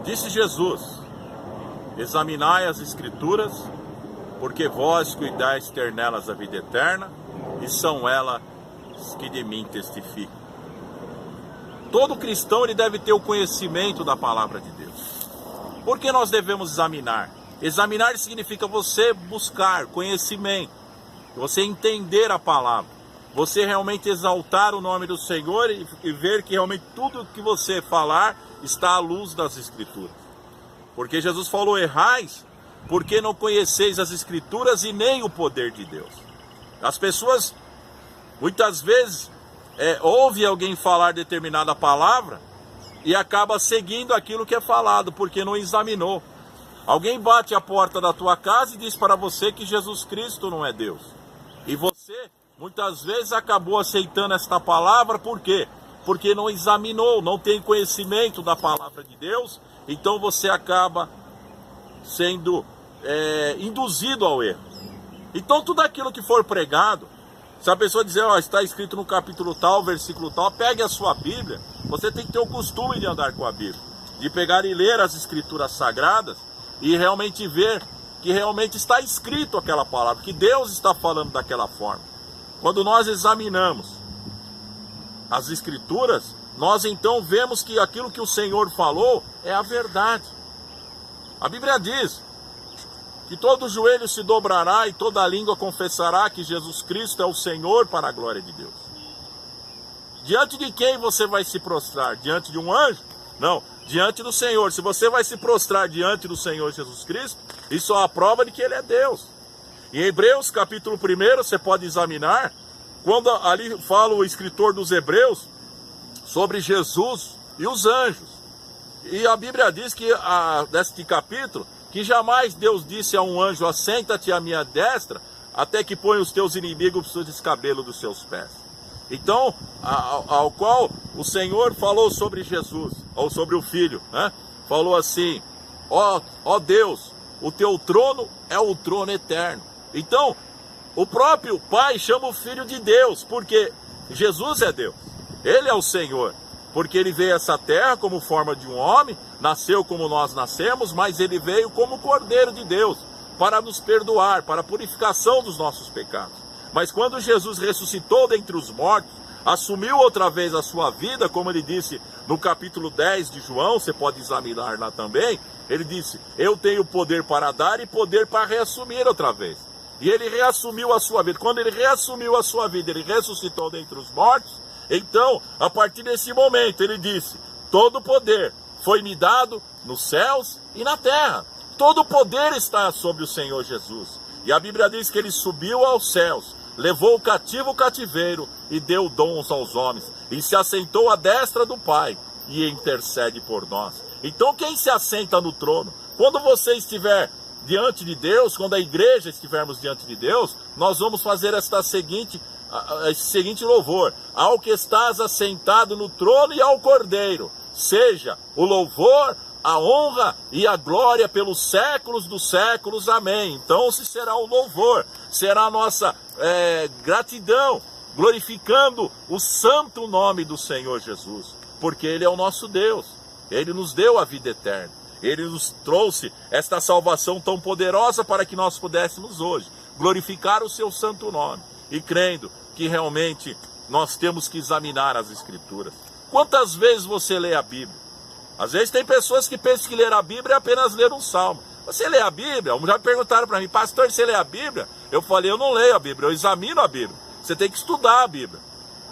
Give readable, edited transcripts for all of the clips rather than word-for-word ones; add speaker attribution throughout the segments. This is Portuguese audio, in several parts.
Speaker 1: Disse Jesus: examinai as Escrituras, porque vós cuidais ter nelas a vida eterna, e são elas que de mim testificam. Todo cristão ele deve ter o conhecimento da palavra de Deus. Por que nós devemos examinar? Examinar significa você buscar conhecimento, você entender a palavra, você realmente exaltar o nome do Senhor e ver que realmente tudo que você falar está à luz das Escrituras. Porque Jesus falou: errais, porque não conheceis as Escrituras e nem o poder de Deus. As pessoas, muitas vezes, ouvem alguém falar determinada palavra e acaba seguindo aquilo que é falado, porque não examinou. Alguém bate a porta da tua casa e diz para você que Jesus Cristo não é Deus. E você, muitas vezes, acabou aceitando esta palavra, por quê? Porque não examinou, não tem conhecimento da palavra de Deus, então você acaba sendo induzido ao erro. Então tudo aquilo que for pregado, se a pessoa dizer, está escrito no capítulo tal, versículo tal, pegue a sua Bíblia. Você tem que ter o costume de andar com a Bíblia, de pegar e ler as Escrituras Sagradas e realmente ver que realmente está escrito aquela palavra, que Deus está falando daquela forma. Quando nós examinamos as Escrituras, nós então vemos que aquilo que o Senhor falou é a verdade. A Bíblia diz que todo joelho se dobrará e toda língua confessará que Jesus Cristo é o Senhor, para a glória de Deus. Diante de quem você vai se prostrar? Diante de um anjo? Não, diante do Senhor. Se você vai se prostrar diante do Senhor Jesus Cristo, isso é a prova de que Ele é Deus. Em Hebreus capítulo 1, você pode examinar, quando ali fala o escritor dos Hebreus sobre Jesus e os anjos. E a Bíblia diz que, deste capítulo, que jamais Deus disse a um anjo: assenta-te à minha destra, até que ponha os teus inimigos sob o escabelo dos seus pés. Então, ao qual o Senhor falou sobre Jesus, ou sobre o Filho, né? Falou assim: ó Deus, o teu trono é o trono eterno. Então, o próprio Pai chama o Filho de Deus, porque Jesus é Deus, Ele é o Senhor. Porque Ele veio a essa terra como forma de um homem, nasceu como nós nascemos, mas Ele veio como Cordeiro de Deus, para nos perdoar, para a purificação dos nossos pecados. Mas quando Jesus ressuscitou dentre os mortos, assumiu outra vez a sua vida, como Ele disse no capítulo 10 de João, você pode examinar lá também, Ele disse: eu tenho poder para dar e poder para reassumir outra vez. E Ele reassumiu a sua vida. Quando Ele reassumiu a sua vida, Ele ressuscitou dentre os mortos. Então, a partir desse momento, Ele disse: todo poder foi-me dado nos céus e na terra. Todo poder está sobre o Senhor Jesus. E a Bíblia diz que Ele subiu aos céus, levou o cativo o cativeiro e deu dons aos homens. E se assentou à destra do Pai e intercede por nós. Então, quem se assenta no trono? Quando você estiver diante de Deus, quando a igreja estivermos diante de Deus, nós vamos fazer esse seguinte louvor: ao que estás assentado no trono e ao Cordeiro, seja o louvor, a honra e a glória pelos séculos dos séculos, amém. Então se será o louvor, será a nossa gratidão, glorificando o santo nome do Senhor Jesus, porque Ele é o nosso Deus, Ele nos deu a vida eterna, Ele nos trouxe esta salvação tão poderosa para que nós pudéssemos hoje glorificar o seu santo nome. E crendo que realmente nós temos que examinar as Escrituras. Quantas vezes você lê a Bíblia? Às vezes tem pessoas que pensam que ler a Bíblia é apenas ler um salmo. Você lê a Bíblia? Já perguntaram para mim: pastor, você lê a Bíblia? Eu falei: eu não leio a Bíblia, eu examino a Bíblia. Você tem que estudar a Bíblia.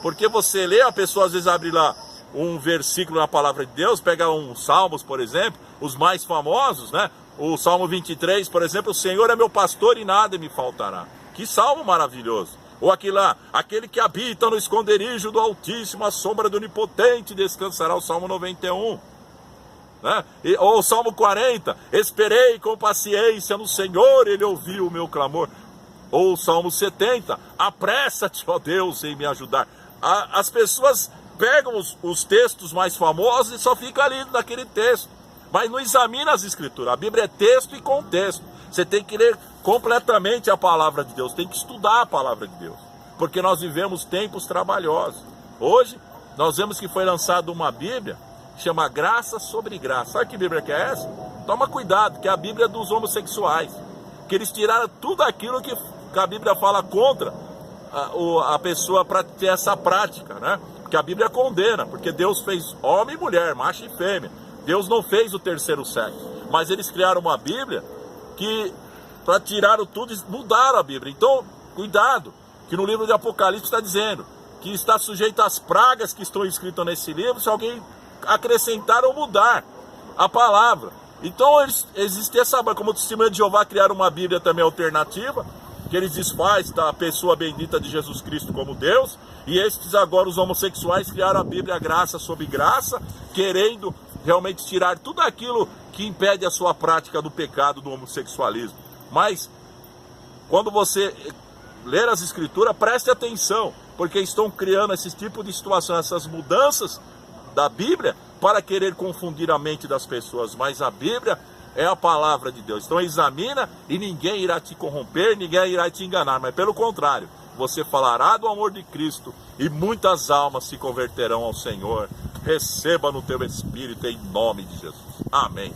Speaker 1: Porque você lê, a pessoa às vezes abre lá um versículo na palavra de Deus, pega uns salmos, por exemplo, os mais famosos, né? O Salmo 23, por exemplo: o Senhor é meu pastor e nada me faltará. Que salmo maravilhoso! Ou aquele que habita no esconderijo do Altíssimo, a sombra do Onipotente descansará, o Salmo 91. Né? Ou o Salmo 40, esperei com paciência no Senhor, Ele ouviu o meu clamor. Ou o Salmo 70, apressa-te, ó Deus, em me ajudar. As pessoas pegam os textos mais famosos e só ficam ali naquele texto, mas não examina as Escrituras. A Bíblia é texto e contexto. Você tem que ler completamente a palavra de Deus, tem que estudar a palavra de Deus, porque nós vivemos tempos trabalhosos. Hoje, nós vemos que foi lançada uma Bíblia chama Graça sobre Graça. Sabe que Bíblia que é essa? Toma cuidado, que é a Bíblia dos homossexuais. Que eles tiraram tudo aquilo que a Bíblia fala contra a pessoa para ter essa prática, né? Porque a Bíblia condena, porque Deus fez homem e mulher, macho e fêmea. Deus não fez o terceiro sexo. Mas eles criaram uma Bíblia que, para tiraram tudo, mudaram a Bíblia. Então, cuidado, que no livro de Apocalipse está dizendo que está sujeito às pragas que estão escritas nesse livro, se alguém acrescentar ou mudar a palavra. Então, existe essa, como o Testemunho de Jeová criaram uma Bíblia também alternativa, que eles desfazem da pessoa bendita de Jesus Cristo como Deus, e estes agora, os homossexuais, criaram a Bíblia Graça sobre Graça, querendo realmente tirar tudo aquilo que impede a sua prática do pecado do homossexualismo. Mas, quando você ler as Escrituras, preste atenção, porque estão criando esse tipo de situação, essas mudanças da Bíblia, para querer confundir a mente das pessoas. Mas a Bíblia é a palavra de Deus. Então examina e ninguém irá te corromper, ninguém irá te enganar. Mas pelo contrário, você falará do amor de Cristo e muitas almas se converterão ao Senhor. Receba no teu espírito em nome de Jesus. Amém.